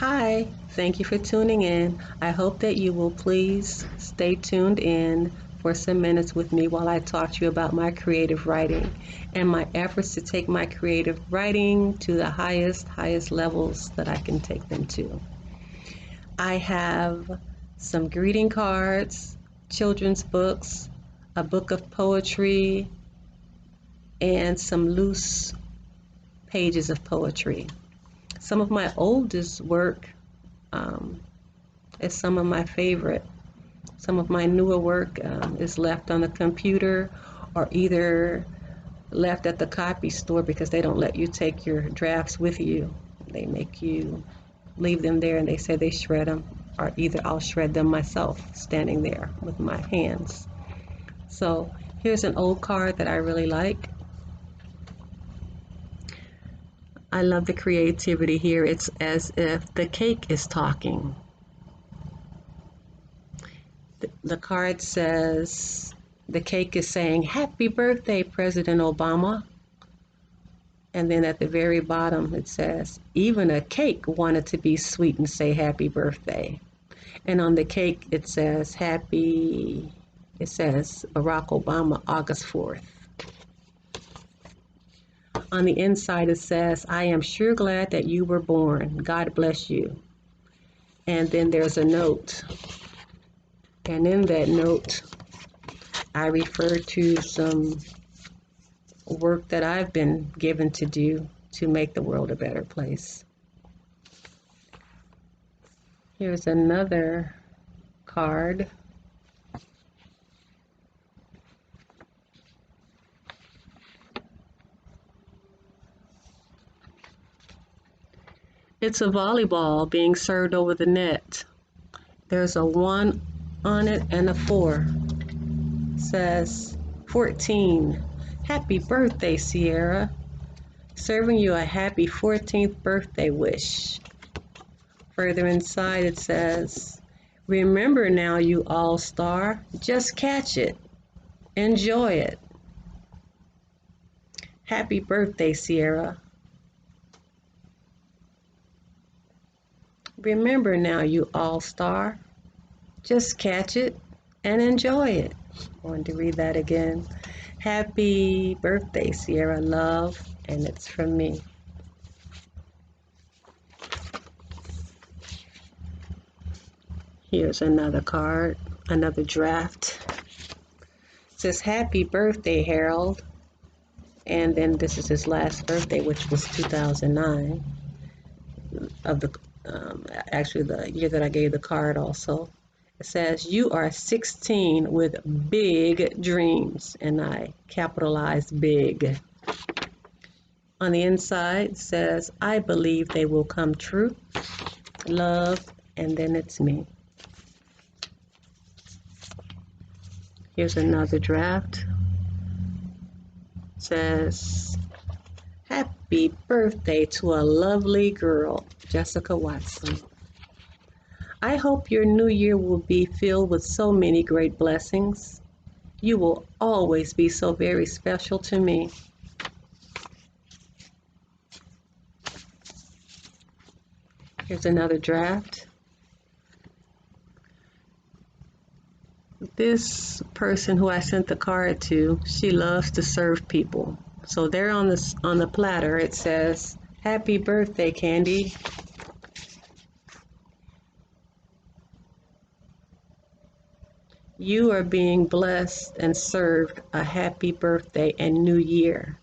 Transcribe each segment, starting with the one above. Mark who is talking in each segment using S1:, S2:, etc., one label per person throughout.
S1: Hi, thank you for tuning in. I hope that you will please stay tuned in for some minutes with me while I talk to you about my creative writing and my efforts to take my creative writing to the highest levels that I can take them to. I have some greeting cards, children's books, a book of poetry, and some loose pages of poetry. Some of my oldest work um, is some of my favorite. Some of my newer work is left on the computer or either left at the copy store because they don't let you take your drafts with you. They make you leave them there and they say they shred them, or either I'll shred them myself standing there with my hands. So here's an old card that I really like. I love the creativity here. It's as if the cake is talking. The card says, the cake is saying, "Happy birthday, President Obama." And then at the very bottom, it says, "Even a cake wanted to be sweet and say happy birthday." And on the cake, it says, it says Barack Obama, August 4th. On the inside, it says, "I am sure glad that you were born. God bless you." And then there's a note. And in that note, I refer to some work that I've been given to do to make the world a better place. Here's another card. It's a volleyball being served over the net. There's a 1 on it and a 4. It says 14. Happy birthday, Sierra. Serving you a happy 14th birthday wish. Further inside it says, "Remember now, you all-star, just catch it. Enjoy it. Happy birthday, Sierra. Remember now, you all-star, just catch it and enjoy it." I wanted to read that again. Happy birthday, Sierra, love, and it's from me. Here's another card, another draft. It says, "Happy birthday, Harold." And then this is his last birthday, which was 2009, of the actually the year that I gave the card also. It says, "You are 16 with big dreams," and I capitalized big. On the inside it says, "I believe they will come true. Love," and then it's me. Here's another draft. It says, "Happy birthday to a lovely girl, Jessica Watson. I hope your new year will be filled with so many great blessings. You will always be so very special to me." Here's another draft. This person who I sent the card to, she loves to serve people. So there on the platter it says, "Happy birthday, Candy. You are being blessed and served a happy birthday and new year.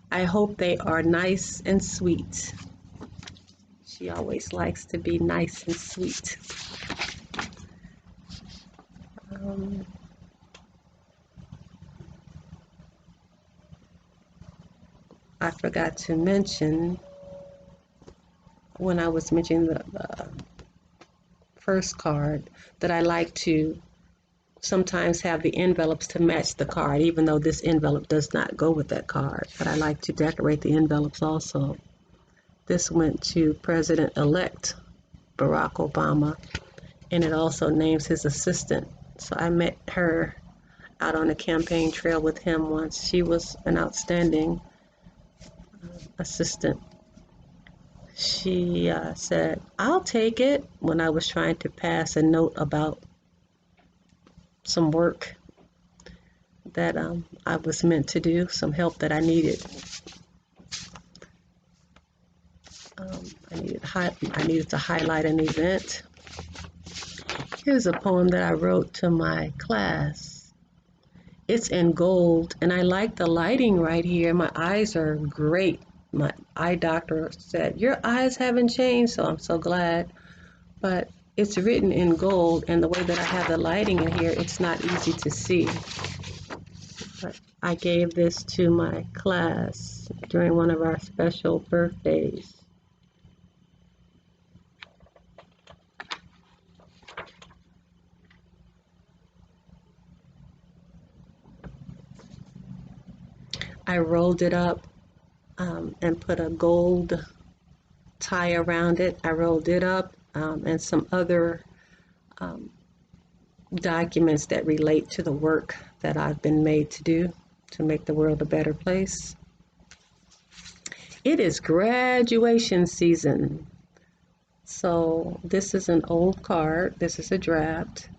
S1: I hope they are nice and sweet." She always likes to be nice and sweet. I forgot to mention when I was mentioning the first card that I like to sometimes have the envelopes to match the card, even though this envelope does not go with that card. But I like to decorate the envelopes also. This went to President-elect Barack Obama, and it also names his assistant. So I met her out on the campaign trail with him once. She was an outstanding assistant. She said, "I'll take it," when I was trying to pass a note about some work that I was meant to do, some help that I needed. I needed to highlight an event. Here's a poem that I wrote to my class. It's in gold, and I like the lighting right here. My eyes are great. My eye doctor said, "Your eyes haven't changed," so I'm so glad. But it's written in gold, and the way that I have the lighting in here, it's not easy to see. But I gave this to my class during one of our special birthdays. I rolled it up and put a gold tie around it. I rolled it up and some other documents that relate to the work that I've been made to do to make the world a better place. It is graduation season. So this is an old card. This is a draft.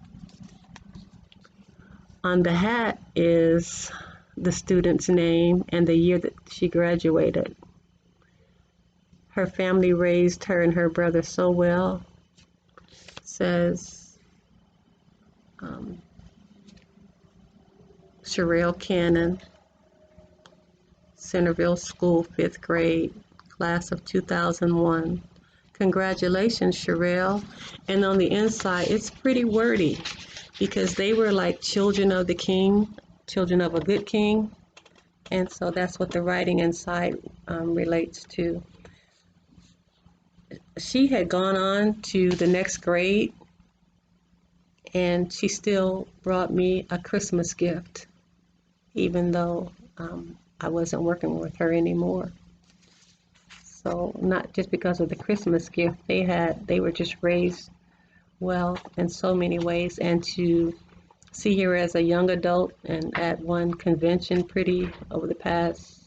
S1: On the hat is the student's name and the year that she graduated. Her family raised her and her brother so well. It says Sherelle Cannon, Centerville School, 5th grade, class of 2001. Congratulations, Sherelle. And on the inside, it's pretty wordy because they were like children of the king, children of a good king. And so that's what the writing inside relates to. She had gone on to the next grade, and she still brought me a Christmas gift, even though I wasn't working with her anymore. So not just because of the Christmas gift they were just raised well in so many ways, and to see her as a young adult and at one convention pretty over the past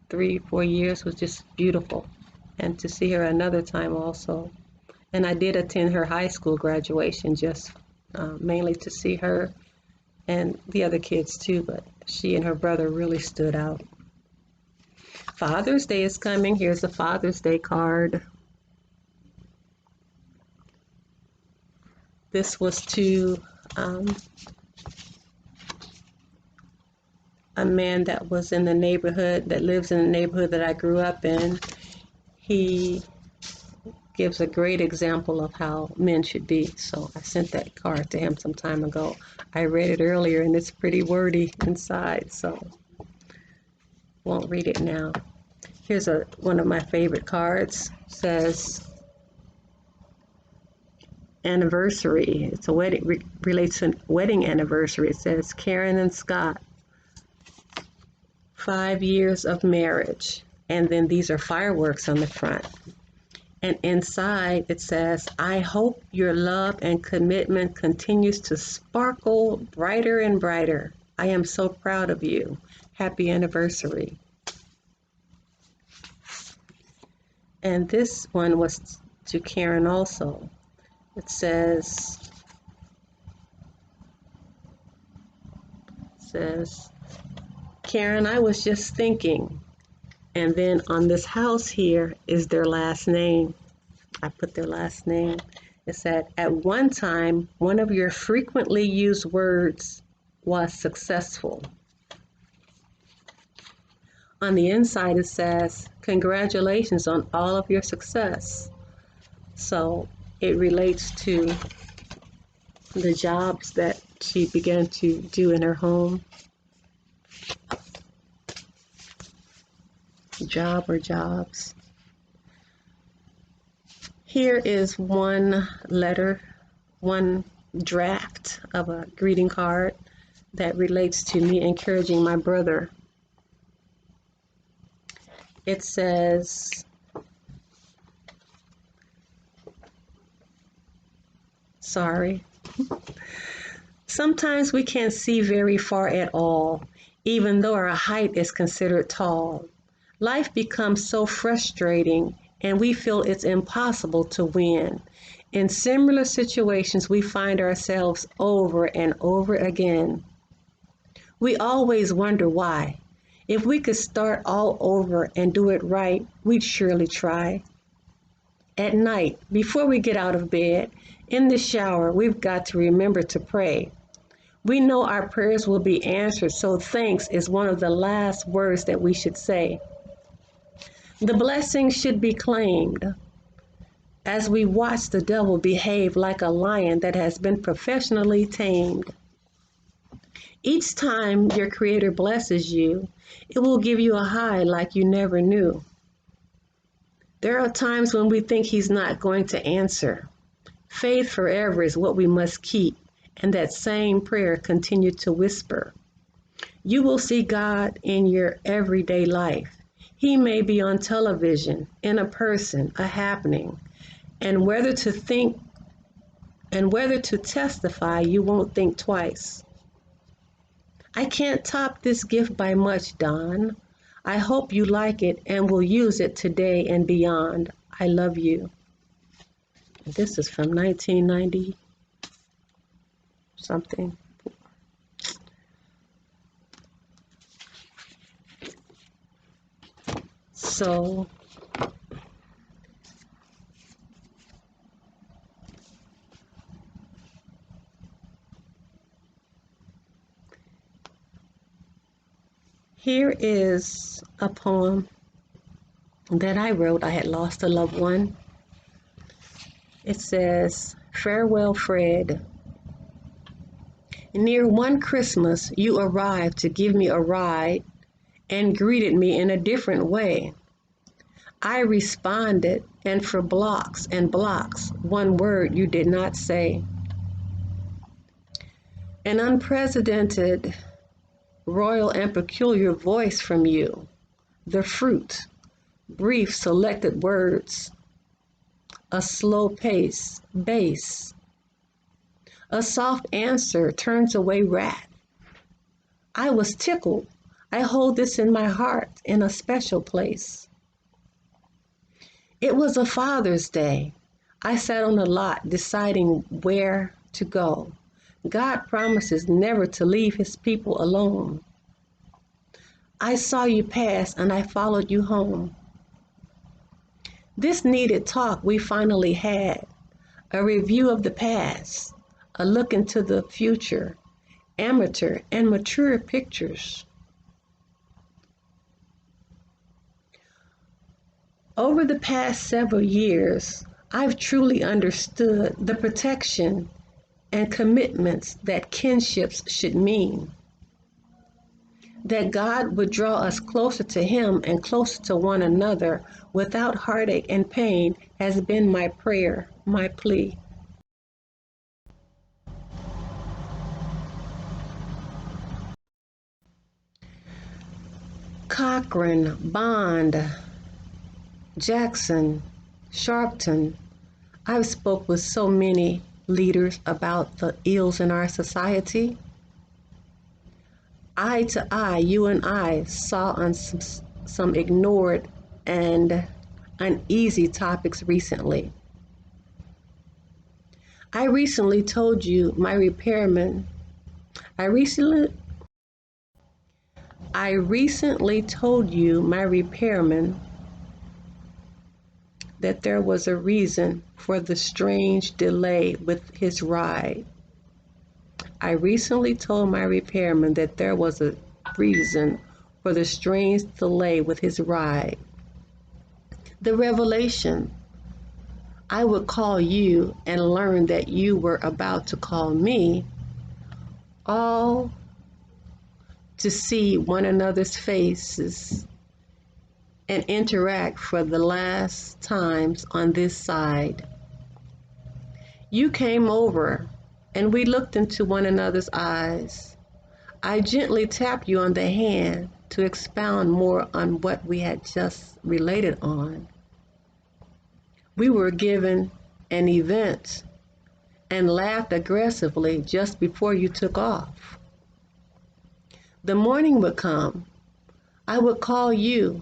S1: 3-4 years was just beautiful, and to see her another time also. And I did attend her high school graduation just mainly to see her and the other kids too, but she and her brother really stood out. Father's Day is coming. Here's a Father's Day card. This was to a man that was in the neighborhood, that lives in the neighborhood that I grew up in. He gives a great example of how men should be. So I sent that card to him some time ago. I read it earlier and it's pretty wordy inside, so won't read it now. Here's one of my favorite cards. It says anniversary. It's a wedding, relates to a wedding anniversary. It says Karen and Scott, 5 years of marriage. And then these are fireworks on the front. And inside it says, I hope your love and commitment continues to sparkle brighter and brighter. I am so proud of you. Happy anniversary. And this one was to Karen also. It says, Karen, I was just thinking. And then on this house here is their last name. I put their last name. It said, at one time, one of your frequently used words was successful. On the inside, it says, congratulations on all of your success. So it relates to the jobs that she began to do in her home. Job or jobs. Here is one letter, one draft of a greeting card that relates to me encouraging my brother. It says, sorry. Sometimes we can't see very far at all, even though our height is considered tall. Life becomes so frustrating and we feel it's impossible to win. In similar situations, we find ourselves over and over again. We always wonder why. If we could start all over and do it right, we'd surely try. At night, before we get out of bed, in the shower, we've got to remember to pray. We know our prayers will be answered, so thanks is one of the last words that we should say. The blessing should be claimed as we watch the devil behave like a lion that has been professionally tamed. Each time your Creator blesses you, it will give you a high like you never knew. There are times when we think He's not going to answer. Faith forever is what we must keep, and that same prayer continue to whisper. You will see God in your everyday life. He may be on television, in a person, a happening, and whether to testify, you won't think twice. I can't top this gift by much, Don. I hope you like it and will use it today and beyond. I love you. This is from 1990 something. So here is a poem that I wrote. I had lost a loved one. It says, Farewell, Fred. Near one Christmas, you arrived to give me a ride and greeted me in a different way. I responded, and for blocks and blocks, one word you did not say. An unprecedented, royal and peculiar voice from you, the fruit, brief selected words, a slow pace, bass. A soft answer turns away wrath. I was tickled. I hold this in my heart in a special place. It was a Father's Day. I sat on the lot deciding where to go. God promises never to leave His people alone. I saw you pass and I followed you home. This needed talk we finally had, a review of the past, a look into the future, amateur and mature pictures. Over the past several years, I've truly understood the protection and commitments that kinships should mean. That God would draw us closer to Him and closer to one another without heartache and pain has been my prayer, my plea. Cochran, Bond, Jackson, Sharpton. I've spoke with so many leaders about the ills in our society. Eye to eye, you and I saw on some ignored and uneasy topics recently. I recently told you my repairman. I recently told you my repairman that there was a reason for the strange delay with his ride. I recently told my repairman that there was a reason for the strange delay with his ride. The revelation, I would call you and learn that you were about to call me, all to see one another's faces and interact for the last times on this side. You came over and we looked into one another's eyes. I gently tapped you on the hand to expound more on what we had just related on. We were given an event and laughed aggressively just before you took off. The morning would come. I would call you,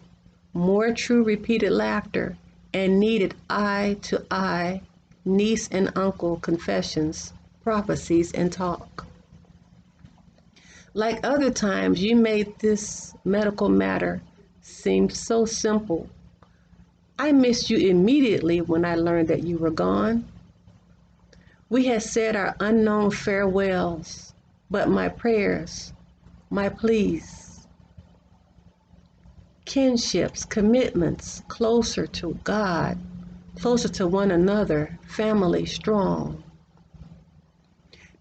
S1: more true repeated laughter, and needed eye to eye, niece and uncle confessions, prophecies, and talk. Like other times, you made this medical matter seem so simple. I missed you immediately when I learned that you were gone. We had said our unknown farewells, but my prayers, my pleas, kinships, commitments, closer to God, closer to one another, family strong.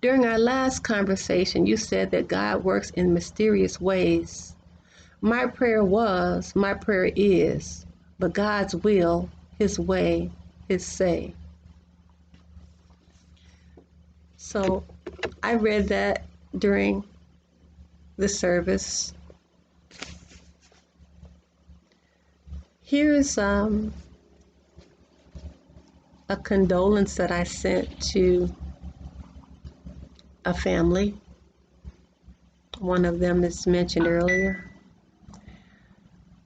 S1: During our last conversation, you said that God works in mysterious ways. My prayer is, but God's will, His way, His say. So I read that during the service. Here's a condolence that I sent to a family. One of them is mentioned earlier.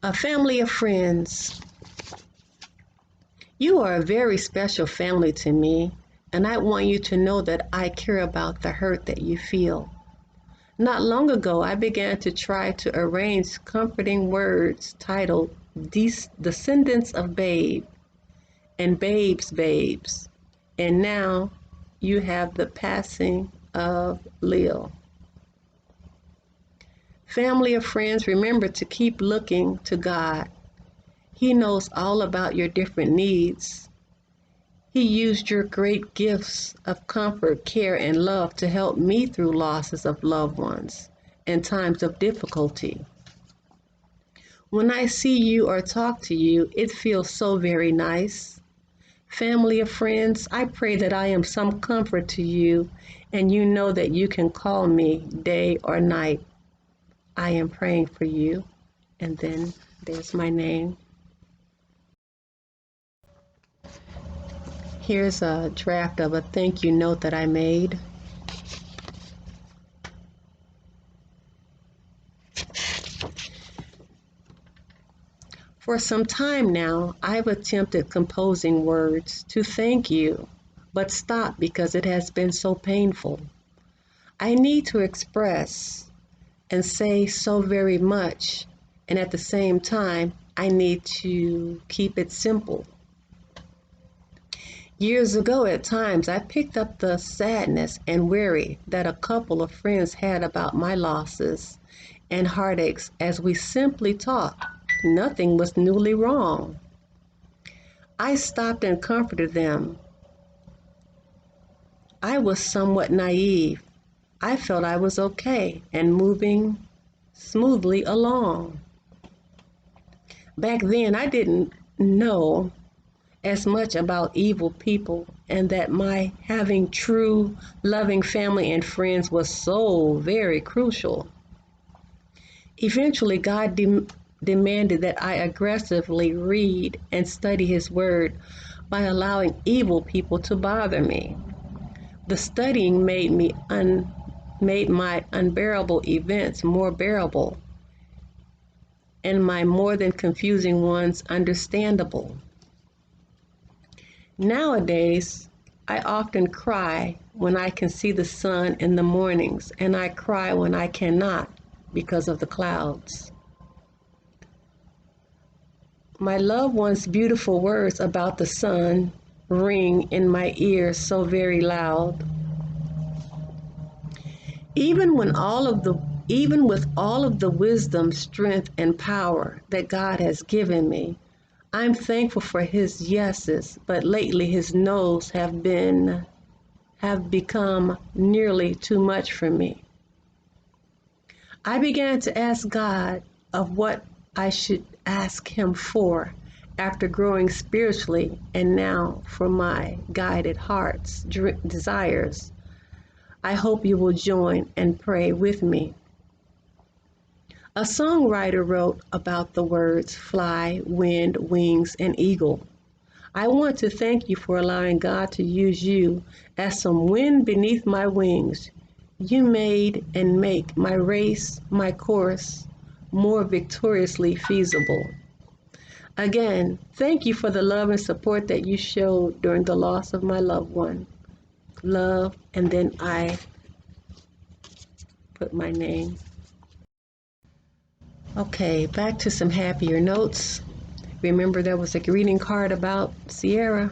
S1: A family of friends. You are a very special family to me, and I want you to know that I care about the hurt that you feel. Not long ago, I began to try to arrange comforting words titled Descendants of Babe and Babes. And now you have the passing of Lil. Family of friends, remember to keep looking to God. He knows all about your different needs. He used your great gifts of comfort, care, and love to help me through losses of loved ones and times of difficulty. When I see you or talk to you, it feels so very nice. Family of friends, I pray that I am some comfort to you and you know that you can call me day or night. I am praying for you. And then there's my name. Here's a draft of a thank you note that I made. For some time now, I've attempted composing words to thank you, but stopped because it has been so painful. I need to express and say so very much, and at the same time, I need to keep it simple. Years ago, at times, I picked up the sadness and worry that a couple of friends had about my losses and heartaches as we simply talked. Nothing was newly wrong. I stopped and comforted them. I was somewhat naive. I felt I was okay and moving smoothly along. Back then, I didn't know as much about evil people and that my having true, loving family and friends was so very crucial. Eventually, God demanded that I aggressively read and study His Word by allowing evil people to bother me. The studying made my unbearable events more bearable and my more than confusing ones understandable. Nowadays, I often cry when I can see the sun in the mornings, and I cry when I cannot because of the clouds. My loved one's beautiful words about the sun ring in my ears so very loud. Even with all of the wisdom, strength, and power that God has given me, I'm thankful for His yeses, but lately His no's have become nearly too much for me. I began to ask God of what I should ask Him for after growing spiritually and now for my guided heart's desires. I hope you will join and pray with me. A songwriter wrote about the words fly, wind, wings, and eagle. I want to thank you for allowing God to use you as some wind beneath my wings. You made and make my race, my course, more victoriously feasible. Again, thank you for the love and support that you showed during the loss of my loved one. Love, and then I put my name. Okay, back to some happier notes. Remember, there was a greeting card about Sierra?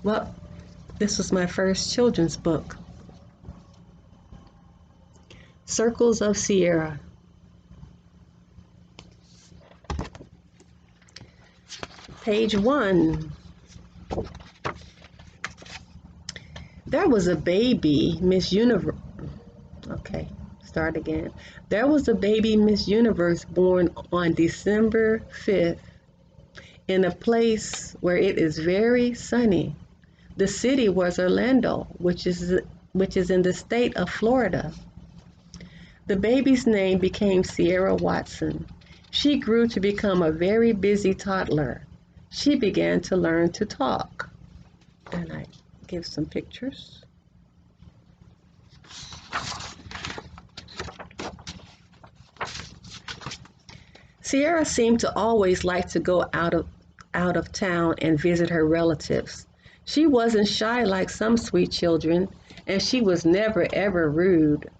S1: Well, this was my first children's book, Circles of Sierra. Page 1. There was a baby, Miss Universe. Okay, start again. There was a baby Miss Universe born on December 5th in a place where it is very sunny. The city was Orlando, which is in the state of Florida. The baby's name became Sierra Watson. She grew to become a very busy toddler. She began to learn to talk. And I give some pictures. Sierra seemed to always like to go out of town and visit her relatives. She wasn't shy like some sweet children, and she was never ever rude.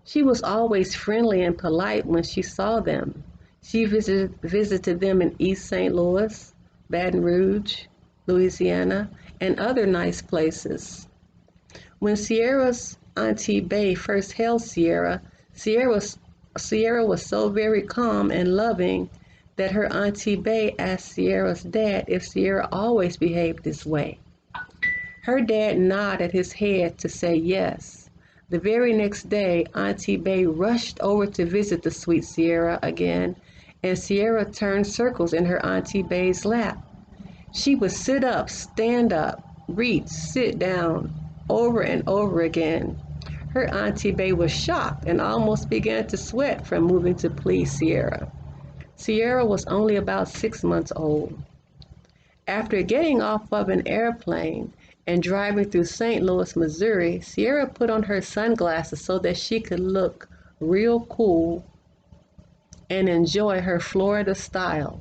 S1: She was always friendly and polite when she saw them. She visited them in East St. Louis, Baton Rouge, Louisiana, and other nice places. When Sierra's Auntie Bay first held Sierra was so very calm and loving that her Auntie Bay asked Sierra's dad if Sierra always behaved this way. Her dad nodded his head to say yes. The very next day, Auntie Bay rushed over to visit the sweet Sierra again, and Sierra turned circles in her Auntie Bay's lap. She would sit up, stand up, reach, sit down, over and over again. Her Auntie Bay was shocked and almost began to sweat from moving to please Sierra. Sierra was only about 6 months old. After getting off of an airplane and driving through St. Louis, Missouri, Sierra put on her sunglasses so that she could look real cool and enjoy her Florida style.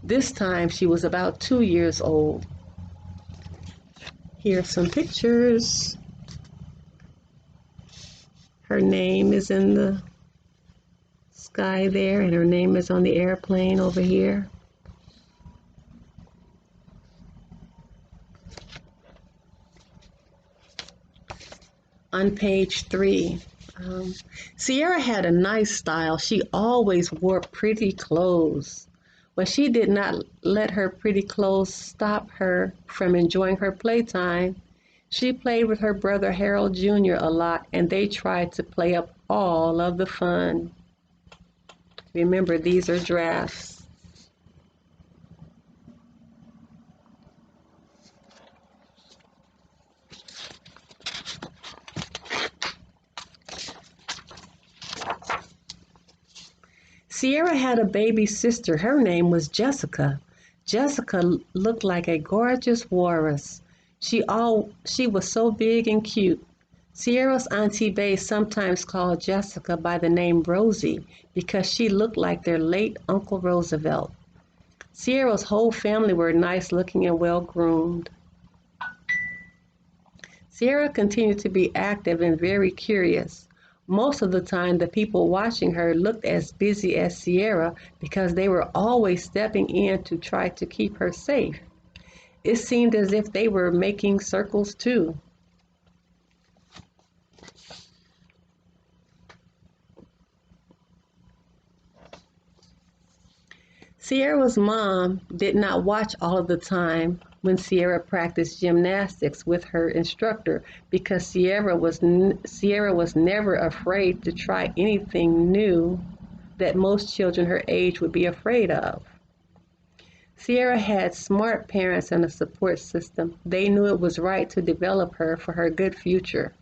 S1: This time she was about 2 years old. Here are some pictures. Her name is in the sky there, and her name is on the airplane over here. On page 3, Sierra had a nice style. She always wore pretty clothes, but she did not let her pretty clothes stop her from enjoying her playtime. She played with her brother Harold Jr. a lot, and they tried to play up all of the fun. Remember, these are drafts. Sierra had a baby sister. Her name was Jessica. Jessica looked like a gorgeous walrus. She was so big and cute. Sierra's Auntie Bay sometimes called Jessica by the name Rosie because she looked like their late Uncle Roosevelt. Sierra's whole family were nice looking and well groomed. Sierra continued to be active and very curious. Most of the time, the people watching her looked as busy as Sierra because they were always stepping in to try to keep her safe. It seemed as if they were making circles too. Sierra's mom did not watch all of the time when Sierra practiced gymnastics with her instructor because Sierra was never afraid to try anything new that most children her age would be afraid of. Sierra had smart parents and a support system. They knew it was right to develop her for her good future.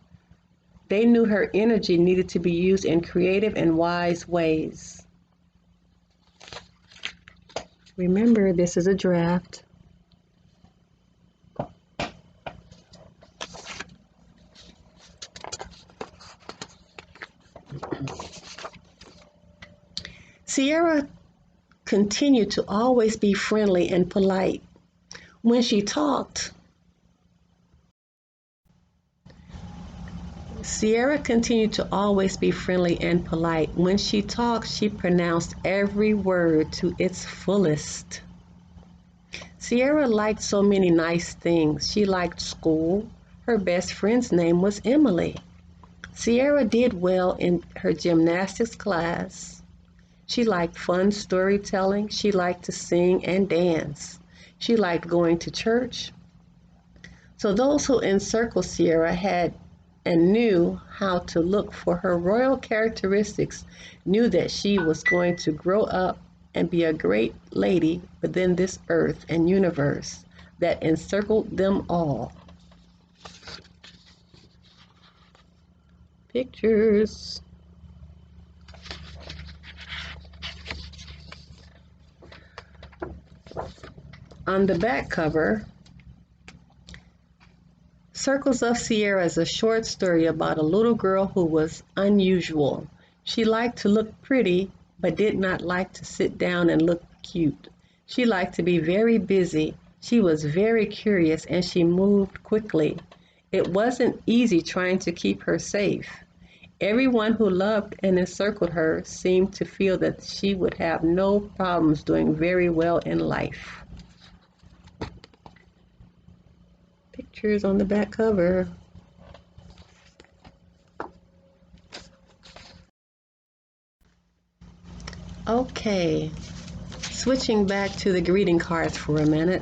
S1: They knew her energy needed to be used in creative and wise ways. Remember, this is a draft. Sierra continued to always be friendly and polite. When she talked, Sierra continued to always be friendly and polite. When she talked, she pronounced every word to its fullest. Sierra liked so many nice things. She liked school. Her best friend's name was Emily. Sierra did well in her gymnastics class. She liked fun storytelling. She liked to sing and dance. She liked going to church. So those who encircled Sierra had and knew how to look for her royal characteristics knew that she was going to grow up and be a great lady within this earth and universe that encircled them all. Pictures. On the back cover, Circles of Sierra is a short story about a little girl who was unusual. She liked to look pretty, but did not like to sit down and look cute. She liked to be very busy. She was very curious and she moved quickly. It wasn't easy trying to keep her safe. Everyone who loved and encircled her seemed to feel that she would have no problems doing very well in life. Pictures on the back cover. Okay, switching back to the greeting cards for a minute.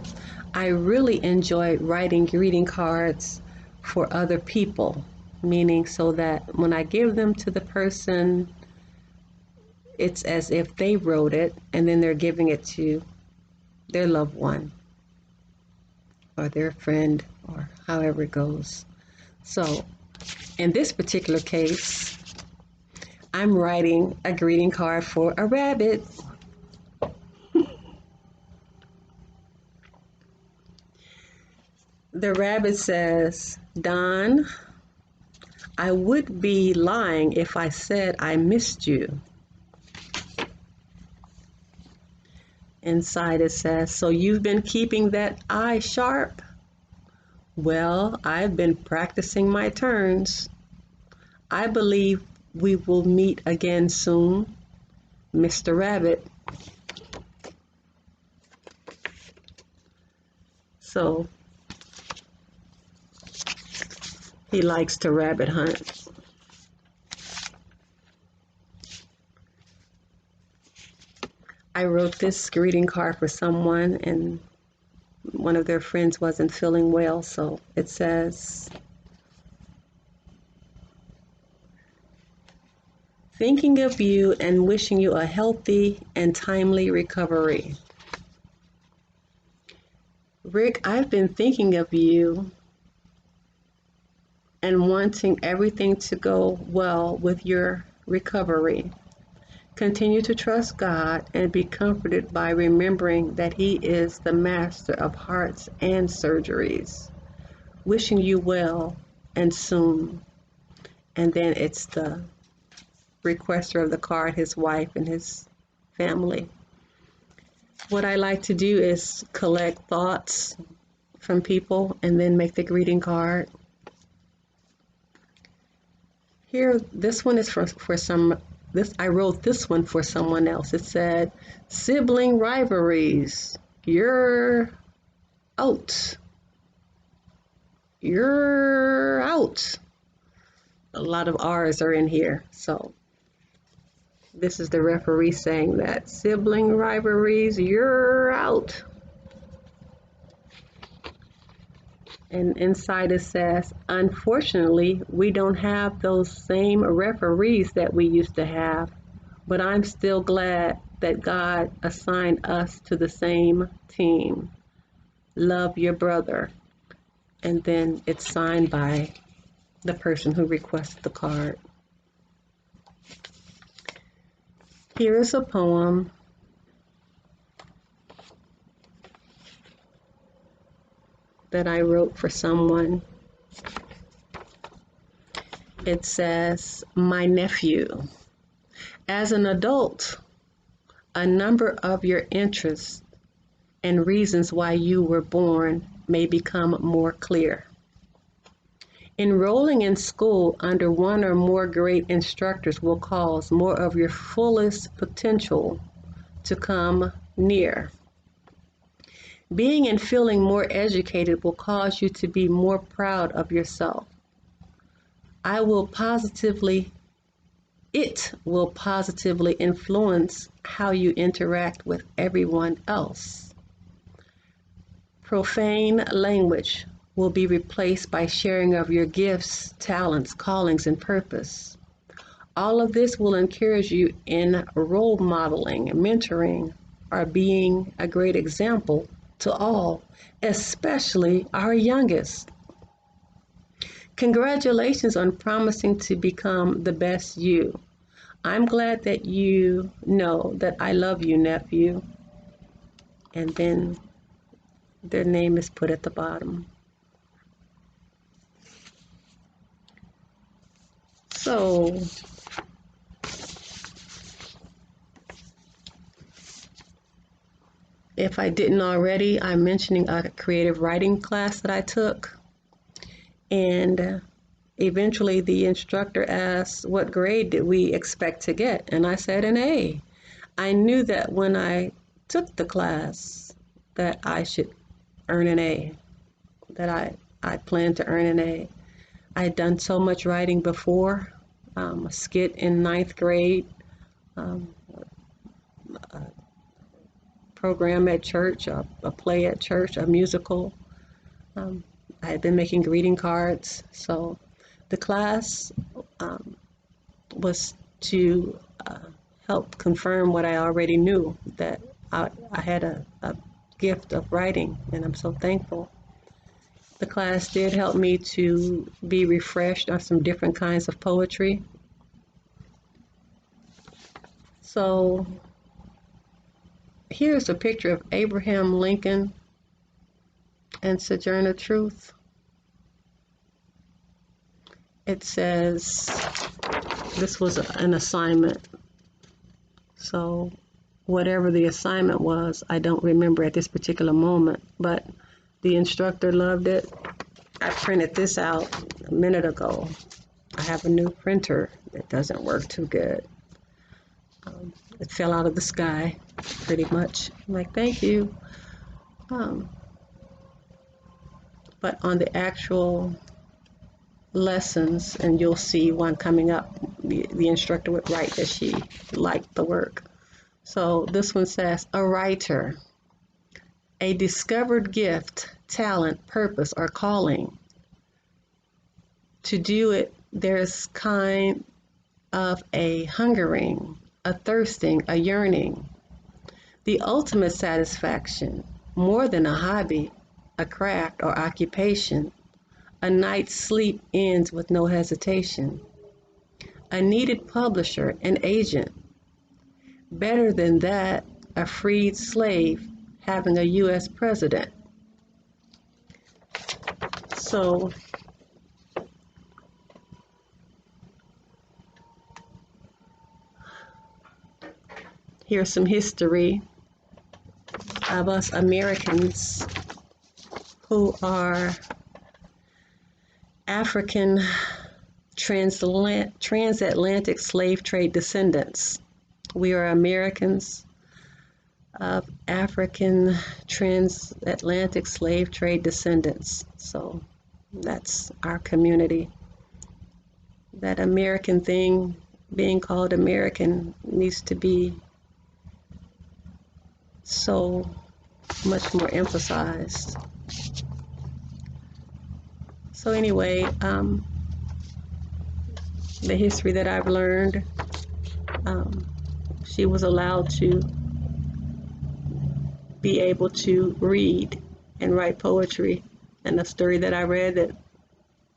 S1: I really enjoy writing greeting cards for other people, meaning so that when I give them to the person, it's as if they wrote it and then they're giving it to their loved one or their friend or however it goes. So in this particular case, I'm writing a greeting card for a rabbit. The rabbit says, Don, I would be lying if I said I missed you. Inside it says, so you've been keeping that eye sharp? Well, I've been practicing my turns. I believe we will meet again soon, Mr. Rabbit. So he likes to rabbit hunt. I wrote this greeting card for someone and one of their friends wasn't feeling well, so it says, thinking of you and wishing you a healthy and timely recovery. Rick, I've been thinking of you and wanting everything to go well with your recovery. Continue to trust God and be comforted by remembering that He is the master of hearts and surgeries. Wishing you well and soon. And then it's the requester of the card, his wife and his family. What I like to do is collect thoughts from people and then make the greeting card. Here, this one is for some. I wrote this one for someone else. It said, sibling rivalries, you're out. You're out. A lot of R's are in here. So this is the referee saying that. Sibling rivalries, you're out. And inside it says, unfortunately, we don't have those same referees that we used to have, but I'm still glad that God assigned us to the same team. Love your brother. And then it's signed by the person who requested the card. Here is a poem that I wrote for someone. It says, my nephew. As an adult, A number of your interests and reasons why you were born may become more clear. Enrolling in school under one or more great instructors will cause more of your fullest potential to come near. Being and feeling more educated will cause you to be more proud of yourself. It will positively influence how you interact with everyone else. Profane language will be replaced by sharing of your gifts, talents, callings, and purpose. All of this will encourage you in role modeling, mentoring, or being a great example to all, especially our youngest. Congratulations on promising to become the best you. I'm glad that you know that I love you, nephew. And then their name is put at the bottom. So, if I didn't already, I'm mentioning a creative writing class that I took. And eventually the instructor asked, what grade did we expect to get? And I said an A. I knew that when I took the class that I should earn an A, that I planned to earn an A. I had done so much writing before, a skit in ninth grade, um, a program at church, a play at church, a musical. I had been making greeting cards. So the class was to help confirm what I already knew, that I had a gift of writing, and I'm so thankful. The class did help me to be refreshed on some different kinds of poetry. So here's a picture of Abraham Lincoln and Sojourner Truth. It says this was an assignment. So whatever the assignment was, I don't remember at this particular moment, but the instructor loved it. I printed this out a minute ago. I have a new printer that doesn't work too good. It fell out of the sky, pretty much. I'm like, thank you. But on the actual lessons, and you'll see one coming up, the instructor would write that she liked the work. So this one says, a writer, a discovered gift, talent, purpose, or calling. To do it, there's kind of a hungering, a thirsting, a yearning. The ultimate satisfaction, more than a hobby, a craft, or occupation. A night's sleep ends with no hesitation. A needed publisher, an agent. Better than that, a freed slave having a U.S. president. So here's some history of us Americans who are African transatlantic slave trade descendants. We are Americans of African transatlantic slave trade descendants. So that's our community. That American thing, being called American, needs to be so much more emphasized. So anyway, the history that I've learned, she was allowed to be able to read and write poetry. And the story that I read, that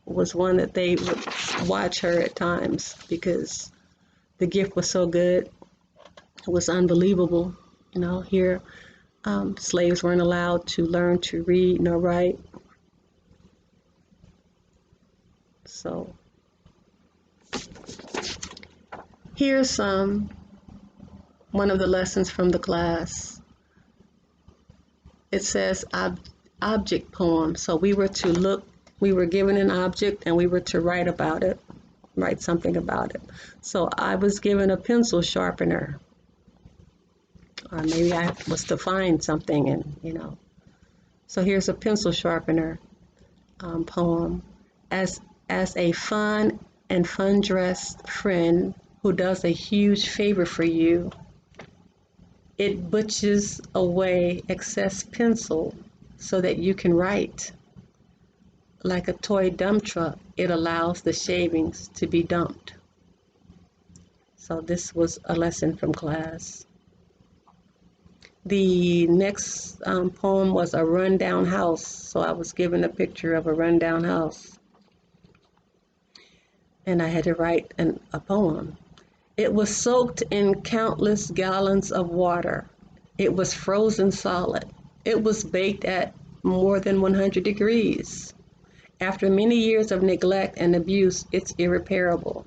S1: was one that they would watch her at times because the gift was so good. It was unbelievable. You know, here slaves weren't allowed to learn to read nor write. So here's some one of the lessons from the class. It says object poem. So we were given an object and we were to write about it, write something about it. So I was given a pencil sharpener, or maybe I was to find something, and. So here's a pencil sharpener poem. As a fun dressed friend who does a huge favor for you, it butches away excess pencil so that you can write. Like a toy dump truck, it allows the shavings to be dumped. So this was a lesson from class. The next poem was a rundown house. So I was given a picture of a rundown house. And I had to write a poem. It was soaked in countless gallons of water. It was frozen solid. It was baked at more than 100 degrees. After many years of neglect and abuse, it's irreparable.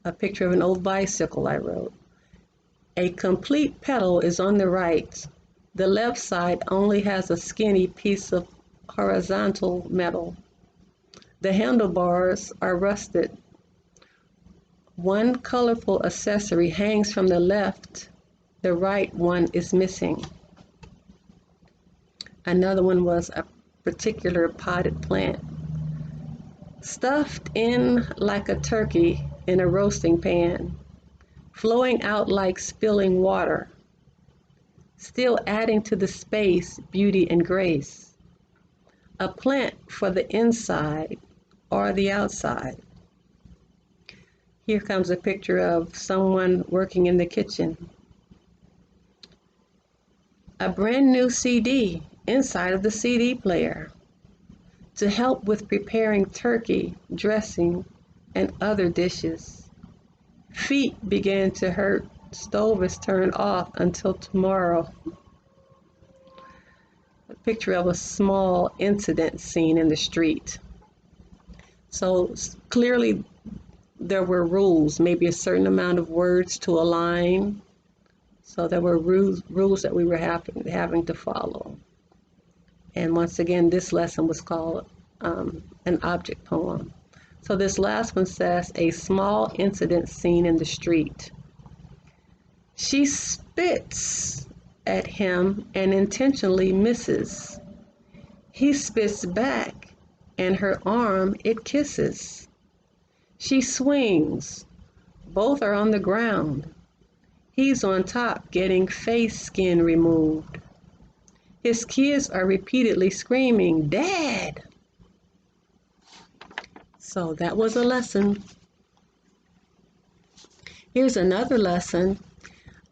S1: A picture of an old bicycle I wrote. A complete pedal is on the right. The left side only has a skinny piece of horizontal metal. The handlebars are rusted. One colorful accessory hangs from the left. The right one is missing. Another one was a particular potted plant. Stuffed in like a turkey in a roasting pan, flowing out like spilling water, still adding to the space beauty and grace. A plant for the inside or the outside. Here comes a picture of someone working in the kitchen. A brand new CD inside of the CD player to help with preparing turkey, dressing, and other dishes. Feet began to hurt. Stove is turned off until tomorrow. A picture of a small incident scene in the street. So clearly there were rules, maybe a certain amount of words to a line. So there were rules that we were having to follow. And once again, this lesson was called an object poem. So this last one says, a small incident scene in the street. She spits at him and intentionally misses. He spits back and her arm it kisses. She swings. Both are on the ground. He's on top getting face skin removed. His kids are repeatedly screaming, "Dad!" So that was a lesson. Here's another lesson.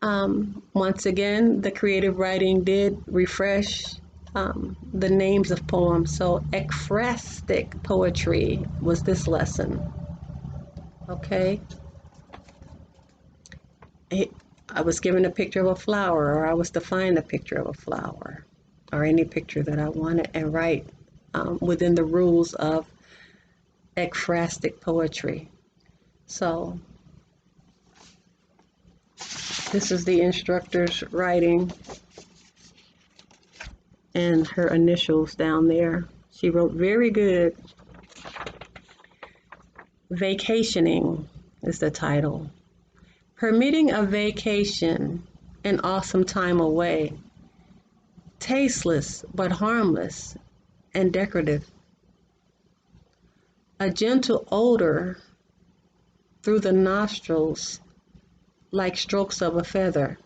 S1: Once again, the creative writing did refresh the names of poems. So ekphrastic poetry was this lesson. Okay. I was given a picture of a flower, or I was to find a picture of a flower, or any picture that I wanted, and write within the rules of ekphrastic poetry. So this is the instructor's writing and her initials down there. She wrote, very good. Vacationing is the title. Permitting a vacation, an awesome time away. Tasteless but harmless and decorative. A gentle odor through the nostrils like strokes of a feather.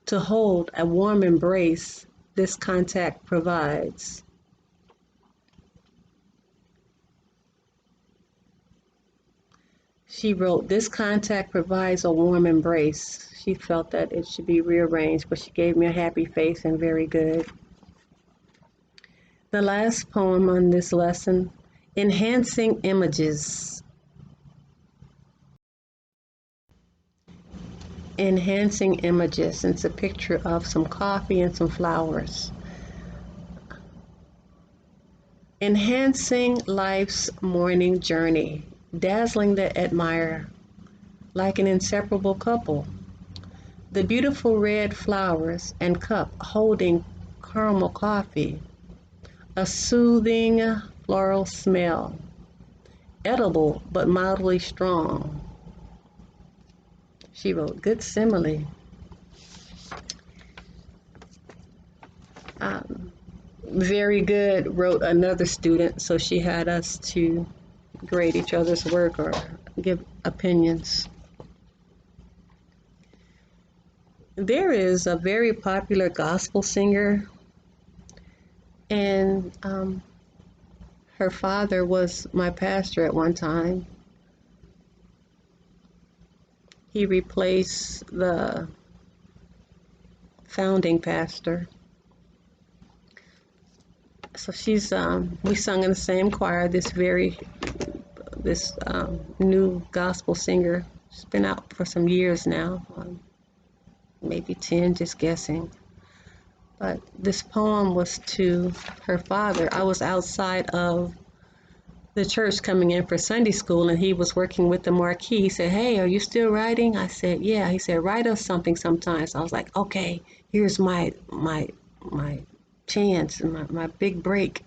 S1: To hold a warm embrace this contact provides. She wrote, this contact provides a warm embrace. She felt that it should be rearranged, but she gave me a happy face and very good. The last poem on this lesson, enhancing images. Enhancing images. It's a picture of some coffee and some flowers. Enhancing life's morning journey, dazzling the admirer, like an inseparable couple. The beautiful red flowers and cup holding caramel coffee, a soothing floral smell, edible but mildly strong. She wrote, good simile. Very good, wrote another student, so she had us to grade each other's work or give opinions. There is a very popular gospel singer, and her father was my pastor at one time. He replaced the founding pastor. So she's we sung in the same choir. This new gospel singer. She's been out for some years now, maybe 10, just guessing. But this poem was to her father. I was outside of the church coming in for Sunday school, and he was working with the marquee. He said, hey, are you still writing? I said, yeah. He said, write us something sometimes. I was like, okay, here's my chance, my big break.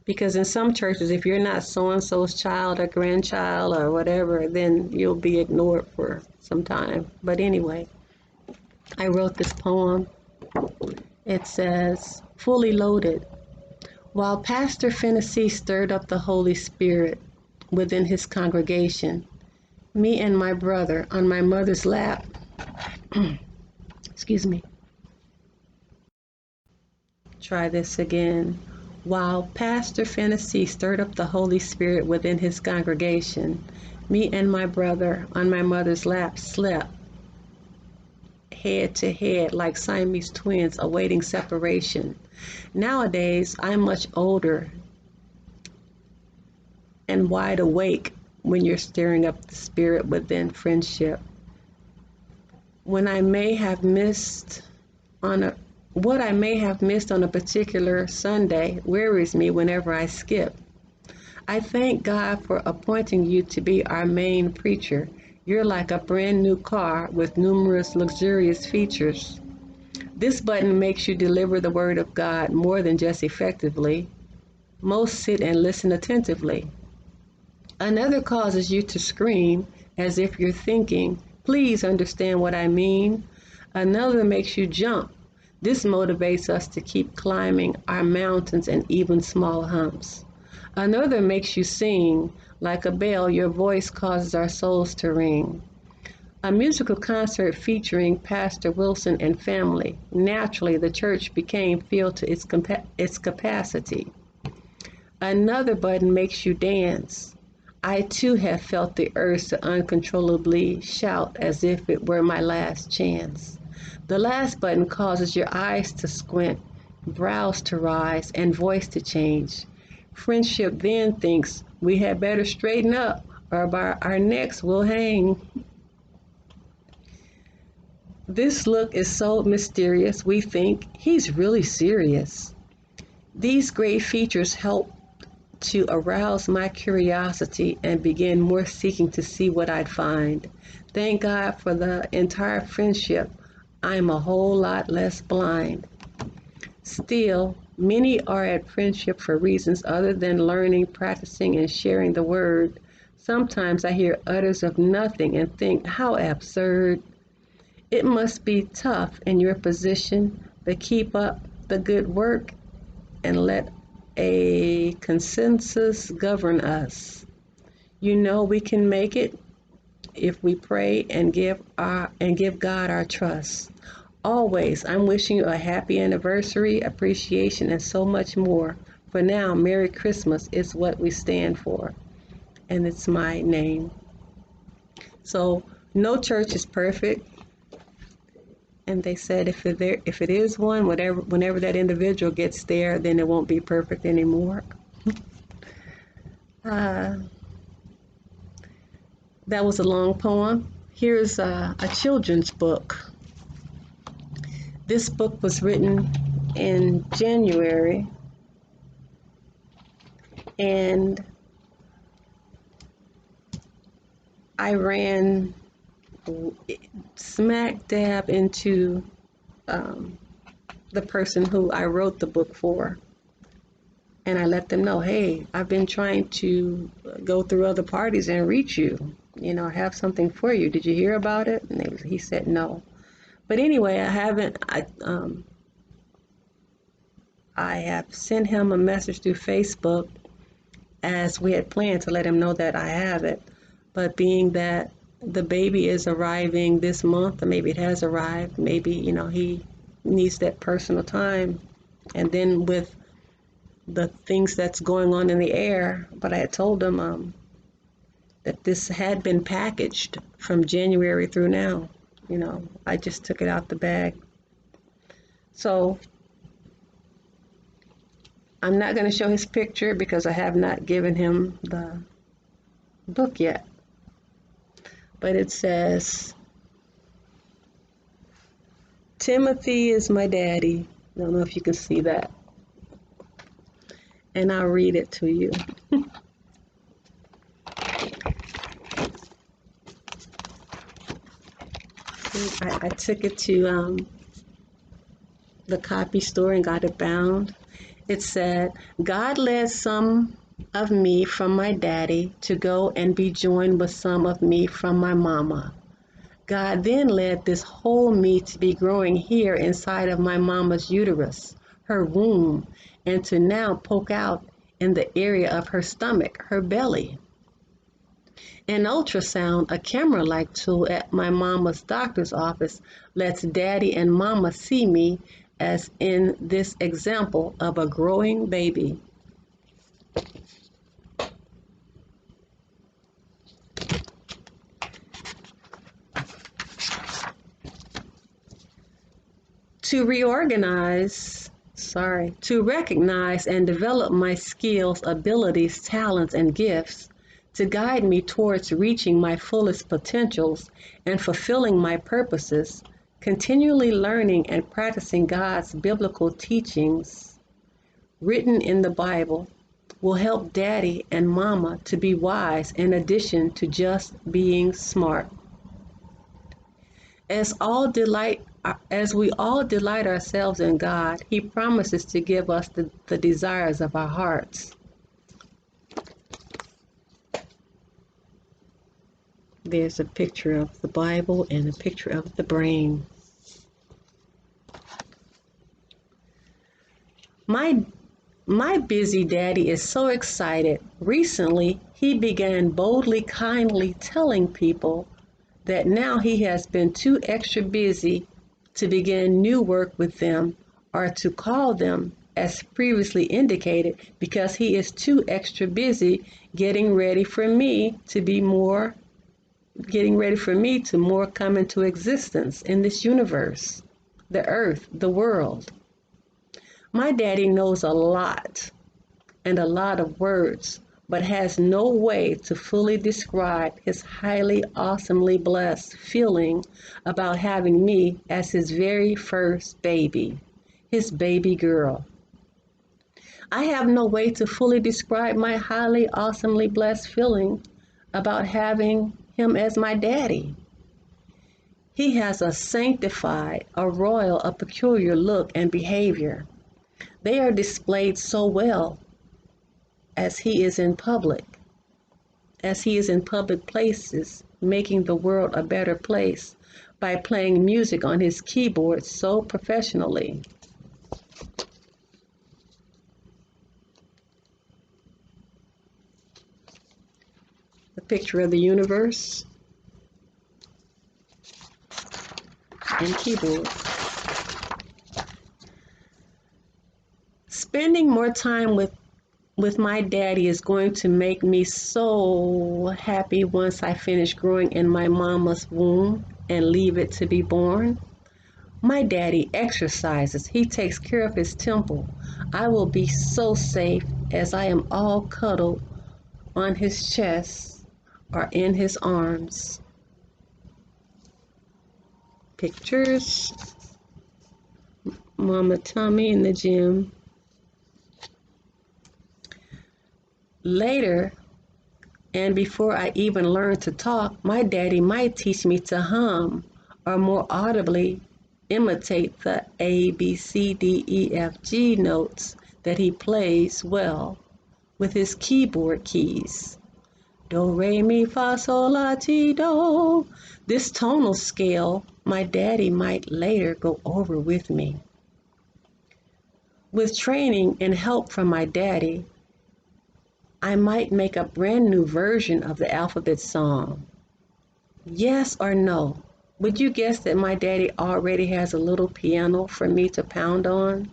S1: Because in some churches, if you're not so-and-so's child or grandchild or whatever, then you'll be ignored for some time. But anyway, I wrote this poem. It says, fully loaded. While Pastor Fennessy stirred up the Holy Spirit within his congregation, me and my brother on my mother's lap, excuse me, try this again. While Pastor Fennessy stirred up the Holy Spirit within his congregation, me and my brother on my mother's lap slept, head to head like Siamese twins awaiting separation. Nowadays, I'm much older and wide awake when you're stirring up the spirit within friendship. When I may have missed on a What I may have missed on a particular Sunday wearies me whenever I skip. I thank God for appointing you to be our main preacher. You're like a brand new car with numerous luxurious features. This button makes you deliver the word of God more than just effectively. Most sit and listen attentively. Another causes you to scream as if you're thinking, please understand what I mean. Another makes you jump. This motivates us to keep climbing our mountains and even small humps. Another makes you sing. Like a bell, your voice causes our souls to ring. A musical concert featuring Pastor Wilson and family. Naturally, the church became filled to its capacity. Another button makes you dance. I too have felt the urge to uncontrollably shout as if it were my last chance. The last button causes your eyes to squint, brows to rise, and voice to change. Friendship then thinks we had better straighten up or by our necks will hang. This look is so mysterious we think he's really serious. These great features help to arouse my curiosity and begin more seeking to see what I'd find. Thank God for the entire friendship. I'm a whole lot less blind. Still, many are at friendship for reasons other than learning, practicing, and sharing the word. Sometimes I hear utters of nothing and think, how absurd. It must be tough in your position, but keep up the good work and let a consensus govern us. You know we can make it if we pray and give God our trust. Always, I'm wishing you a happy anniversary, appreciation, and so much more. For now, Merry Christmas is what we stand for, and it's my name. So, no church is perfect, and they said if it is one, whenever that individual gets there, then it won't be perfect anymore. That was a long poem. Here's a children's book. This book was written in January, and I ran smack dab into um, the person who I wrote the book for. And I let them know, hey, I've been trying to go through other parties and reach you. I have something for you. Did you hear about it? And he said no. But anyway, I have sent him a message through Facebook as we had planned to let him know that I have it. But being that the baby is arriving this month, or maybe it has arrived, maybe, he needs that personal time. And then with the things that's going on in the air, but I had told him that this had been packaged from January through now. I just took it out the bag. So I'm not going to show his picture because I have not given him the book yet. But it says, Timothy is my daddy. I don't know if you can see that. And I'll read it to you. I took it to the copy store and got it bound. It said, God led some of me from my daddy to go and be joined with some of me from my mama. God then led this whole me to be growing here inside of my mama's uterus, her womb, and to now poke out in the area of her stomach, her belly. An ultrasound, a camera-like tool at my mama's doctor's office, lets daddy and mama see me as in this example of a growing baby. To recognize and develop my skills, abilities, talents, and gifts, to guide me towards reaching my fullest potentials and fulfilling my purposes, continually learning and practicing God's biblical teachings written in the Bible will help Daddy and Mama to be wise in addition to just being smart. As we all delight ourselves in God, He promises to give us the desires of our hearts. There's a picture of the Bible and a picture of the brain. My busy daddy is so excited. Recently, he began boldly, kindly telling people that now he has been too extra busy to begin new work with them or to call them as previously indicated because he is too extra busy getting ready for me to more come into existence in this universe, the earth, the world. My daddy knows a lot and a lot of words, but has no way to fully describe his highly awesomely blessed feeling about having me as his very first baby, his baby girl. I have no way to fully describe my highly awesomely blessed feeling about having him as my daddy. He has a sanctified, a royal, a peculiar look and behavior. They are displayed so well as he is in public places, making the world a better place by playing music on his keyboard so professionally. The picture of the universe and keyboard. Spending more time with my daddy is going to make me so happy once I finish growing in my mama's womb and leave it to be born. My daddy exercises. He takes care of his temple. I will be so safe as I am all cuddled on his chest or in his arms. Pictures. Mama Tommy in the gym. Later, And before I even learned to talk, my daddy might teach me to hum or more audibly imitate the A, B, C, D, E, F, G notes that he plays well with his keyboard keys. Do, re, mi, fa, sol, la, ti, do. This tonal scale my daddy might later go over with me. With training and help from my daddy, I might make a brand new version of the alphabet song. Yes or no? Would you guess that my daddy already has a little piano for me to pound on?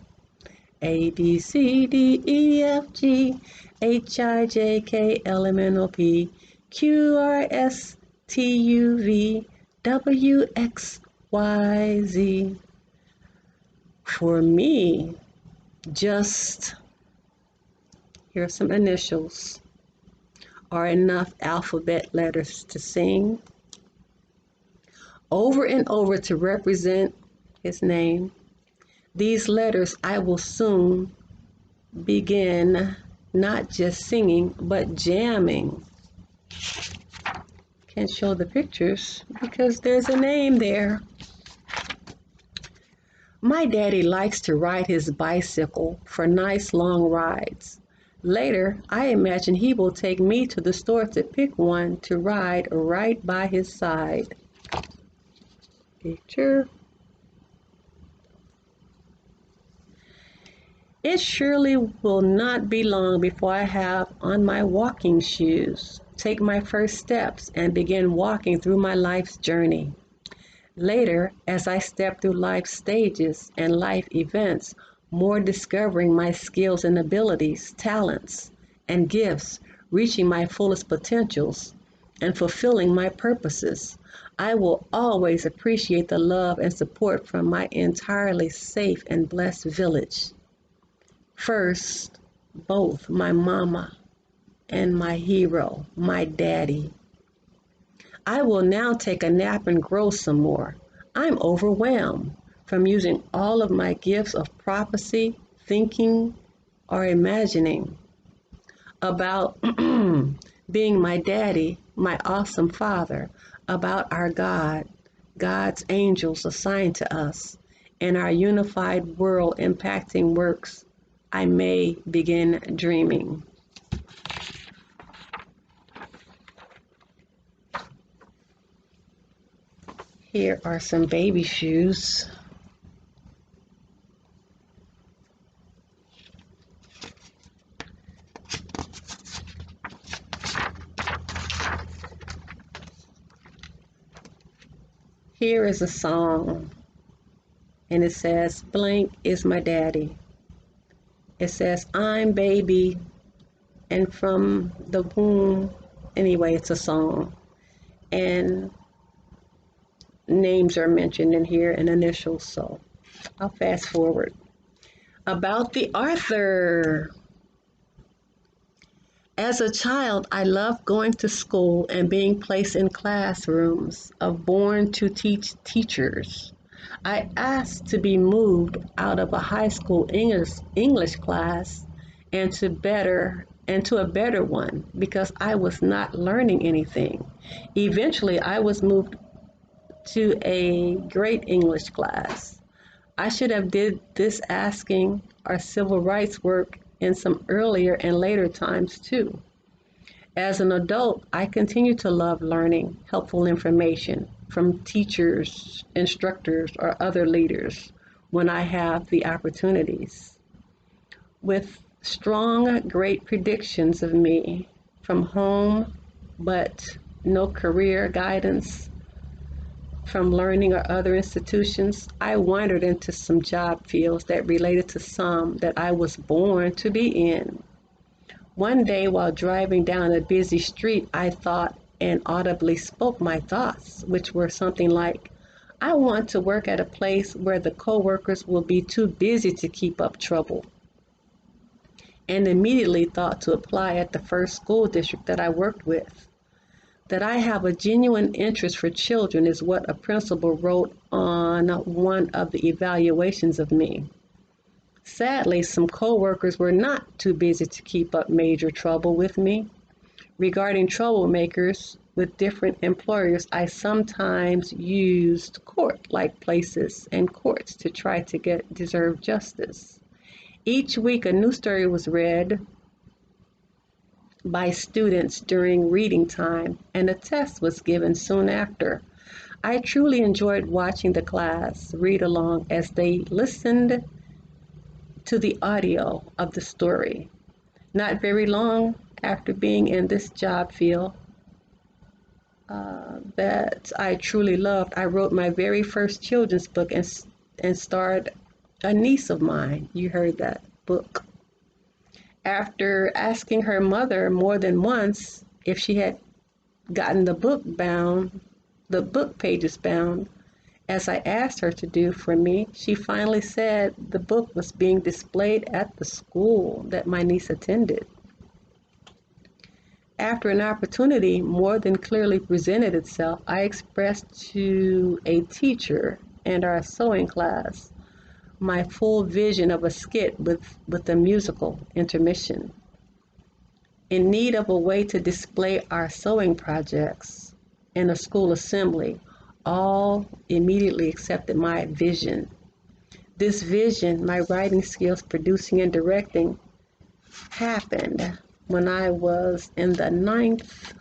S1: A, B, C, D, E, F, G, H, I, J, K, L, M, N, O, P, Q, R, S, T, U, V, W, X, Y, Z. For me, just here are some initials are enough alphabet letters to sing over and over to represent his name. These letters I will soon begin not just singing but jamming. Can't show the pictures because there's a name there. My daddy likes to ride his bicycle for nice long rides. Later, I imagine he will take me to the store to pick one to ride right by his side. Picture. It surely will not be long before I have on my walking shoes, take my first steps, and begin walking through my life's journey. Later, as I step through life stages and life events, more discovering my skills and abilities, talents, and gifts, reaching my fullest potentials, and fulfilling my purposes, I will always appreciate the love and support from my entirely safe and blessed village. First, both my mama and my hero, my daddy. I will now take a nap and grow some more. I'm overwhelmed from using all of my gifts of prophecy, thinking, or imagining about being my daddy, my awesome father, about our God, God's angels assigned to us, and our unified world impacting works. I may begin dreaming. Here are some baby shoes. Here is a song, and it says, blank is my daddy. It says, I'm baby, and from the womb, anyway, it's a song. And names are mentioned in here and initials, so I'll fast forward. About the author. As a child, I loved going to school and being placed in classrooms of born to teach teachers. I asked to be moved out of a high school English class and to a better one because I was not learning anything. Eventually, I was moved to a great English class. I should have did this asking or civil rights work in some earlier and later times too. As an adult, I continue to love learning helpful information from teachers, instructors, or other leaders when I have the opportunities. With strong, great predictions of me from home, but no career guidance from learning or other institutions, I wandered into some job fields that related to some that I was born to be in. One day while driving down a busy street, I thought and audibly spoke my thoughts, which were something like, I want to work at a place where the coworkers will be too busy to keep up trouble. And immediately thought to apply at the first school district that I worked with. That I have a genuine interest for children is what a principal wrote on one of the evaluations of me. Sadly, some coworkers were not too busy to keep up major trouble with me. Regarding troublemakers with different employers, I sometimes used court-like places and courts to try to get deserved justice. Each week, a new story was read by students during reading time, and a test was given soon after. I truly enjoyed watching the class read along as they listened to the audio of the story. Not very long after being in this job field that I truly loved, I wrote my very first children's book and starred a niece of mine. You heard that book. After asking her mother more than once if she had gotten the book pages bound, as I asked her to do for me, she finally said the book was being displayed at the school that my niece attended. After an opportunity more than clearly presented itself, I expressed to a teacher and our sewing class my full vision of a skit with a musical intermission. In need of a way to display our sewing projects in a school assembly, all immediately accepted my vision. This vision, my writing skills, producing and directing, happened when I was in the ninth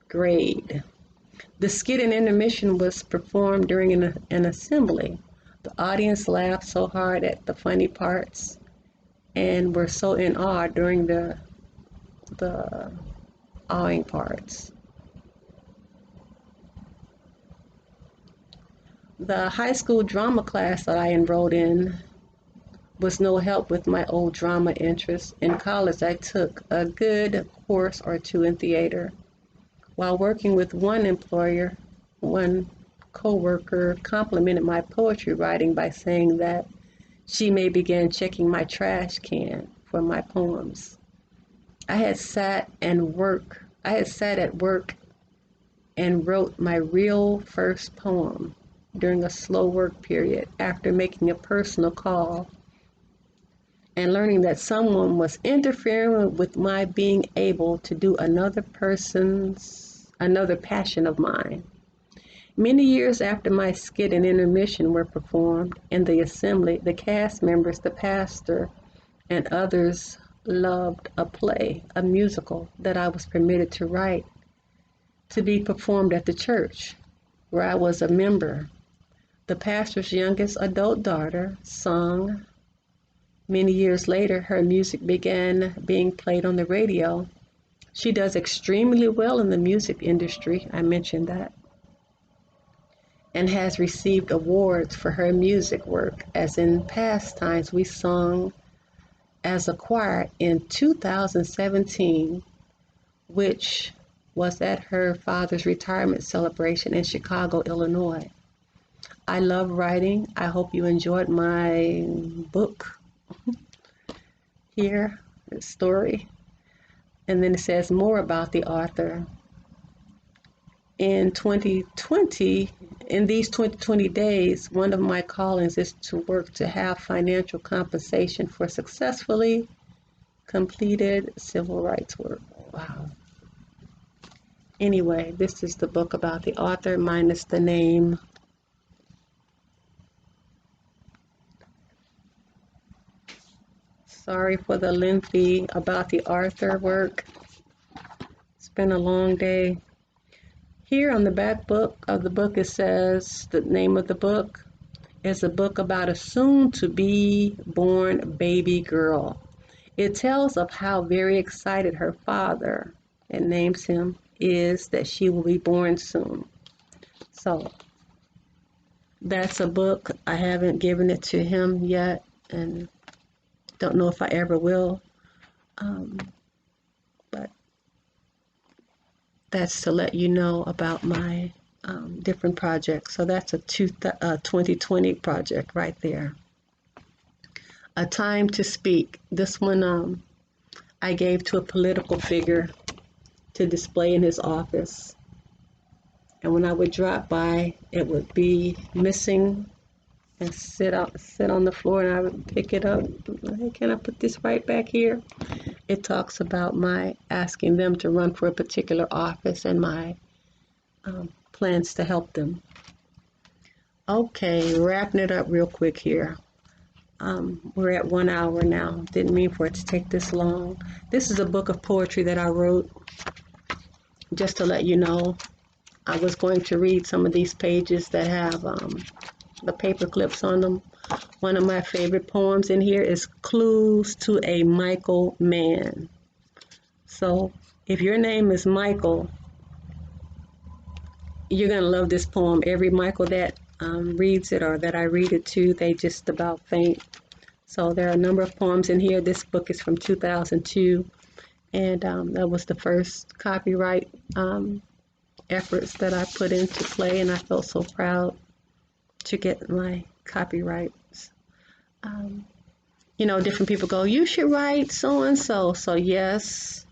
S1: grade. The skit and intermission was performed during an assembly. The audience laughed so hard at the funny parts and were so in awe during the awing parts. The high school drama class that I enrolled in was no help with my old drama interest. In college, I took a good course or two in theater. While working with one employer, one coworker complimented my poetry writing by saying that she may begin checking my trash can for my poems. I had sat at work and wrote my real first poem during a slow work period after making a personal call and learning that someone was interfering with my being able to do another passion of mine. Many years after my skit and intermission were performed in the assembly, the cast members, the pastor, and others loved a play, a musical that I was permitted to write to be performed at the church where I was a member. The pastor's youngest adult daughter sung. Many years later, her music began being played on the radio. She does extremely well in the music industry, I mentioned that, and has received awards for her music work, as in past times we sung as a choir in 2017, which was at her father's retirement celebration in Chicago, Illinois. I love writing. I hope you enjoyed my book here, the story. And then it says more about the author. In these 2020 days, one of my callings is to work to have financial compensation for successfully completed civil rights work. Wow. Anyway, this is the book about the author minus the name. Sorry for the lengthy about the author work. It's been a long day. Here on the back book of the book, it says the name of the book is a book about a soon-to-be born baby girl. It tells of how very excited her father, it names him, is that she will be born soon. So that's a book. I haven't given it to him yet and don't know if I ever will. But that's to let you know about my different projects. So that's a 2020 project right there. A Time to Speak. This one I gave to a political figure to display in his office. And when I would drop by, it would be missing and sit on the floor, and I would pick it up. Hey, can I put this right back here? It talks about my asking them to run for a particular office and my plans to help them. Okay, wrapping it up real quick here. We're at 1 hour now. Didn't mean for it to take this long. This is a book of poetry that I wrote. Just to let you know, I was going to read some of these pages that have the paper clips on them. One of my favorite poems in here is Clues to a Michael Man. So if your name is Michael, you're going to love this poem. Every Michael that reads it or that I read it to, they just about faint. So there are a number of poems in here. This book is from 2002, and that was the first copyright efforts that I put into play, and I felt so proud to get my copyrights. You know, different people go, you should write so and so. So yes,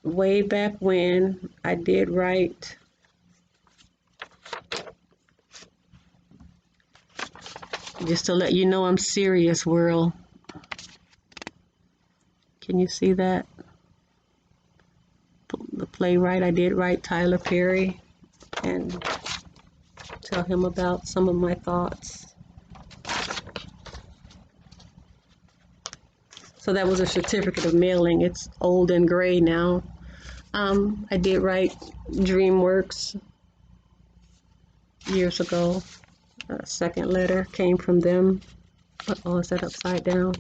S1: way back when I did write just to let you know I'm serious, world. Can you see that? The playwright, I did write Tyler Perry and tell him about some of my thoughts. So that was a certificate of mailing. It's old and gray now. I did write DreamWorks years ago. A second letter came from them. Oh, is that upside down?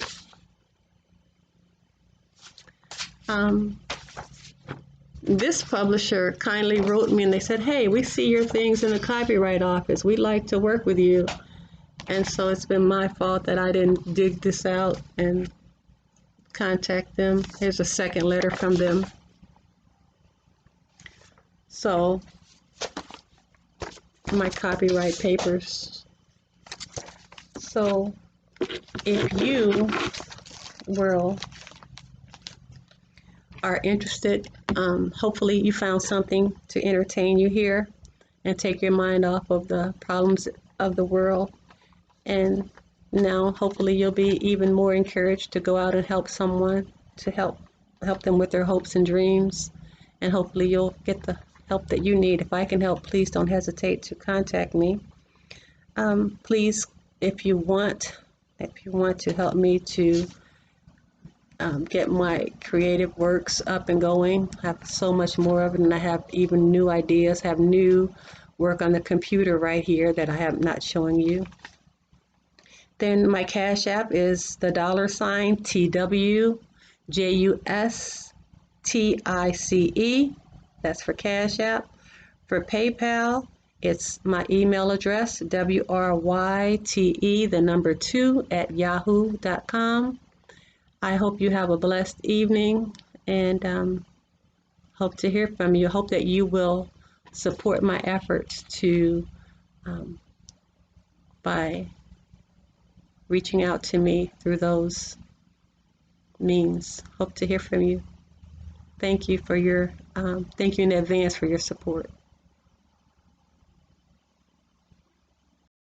S1: This publisher kindly wrote me and they said, hey, we see your things in the copyright office. We'd like to work with you. And so it's been my fault that I didn't dig this out and contact them. Here's a second letter from them. So my copyright papers. So if you, world, are interested, hopefully you found something to entertain you here and take your mind off of the problems of the world. And now hopefully you'll be even more encouraged to go out and help someone, to help them with their hopes and dreams. And hopefully you'll get the help that you need. If I can help, please don't hesitate to contact me. Please, if you want to help me to get my creative works up and going. I have so much more of it, and I have even new ideas, have new work on the computer right here that I have not showing you. Then my Cash App is the $TWJUSTICE. That's for Cash App. For PayPal, it's my email address, WRYTE2@yahoo.com. I hope you have a blessed evening and hope to hear from you. Hope that you will support my efforts to by reaching out to me through those means. Hope to hear from you. Thank you in advance for your support.